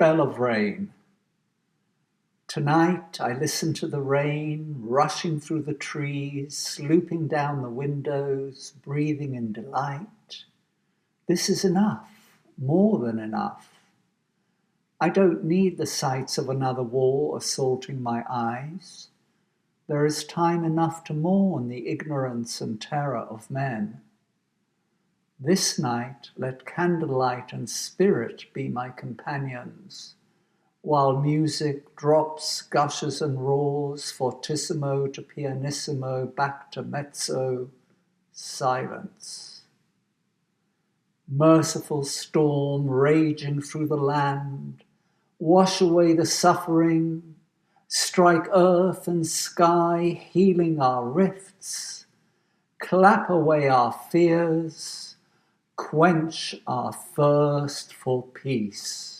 spell of rain. Tonight I listen to the rain rushing through the trees, looping down the windows, breathing in delight. This is enough, more than enough. I don't need the sights of another war assaulting my eyes. There is time enough to mourn the ignorance and terror of men. This night let candlelight and spirit be my companions, while music drops, gushes and roars, fortissimo to pianissimo, back to mezzo, silence. Merciful storm raging through the land, wash away the suffering, strike earth and sky, healing our rifts, clap away our fears, quench our thirst for peace.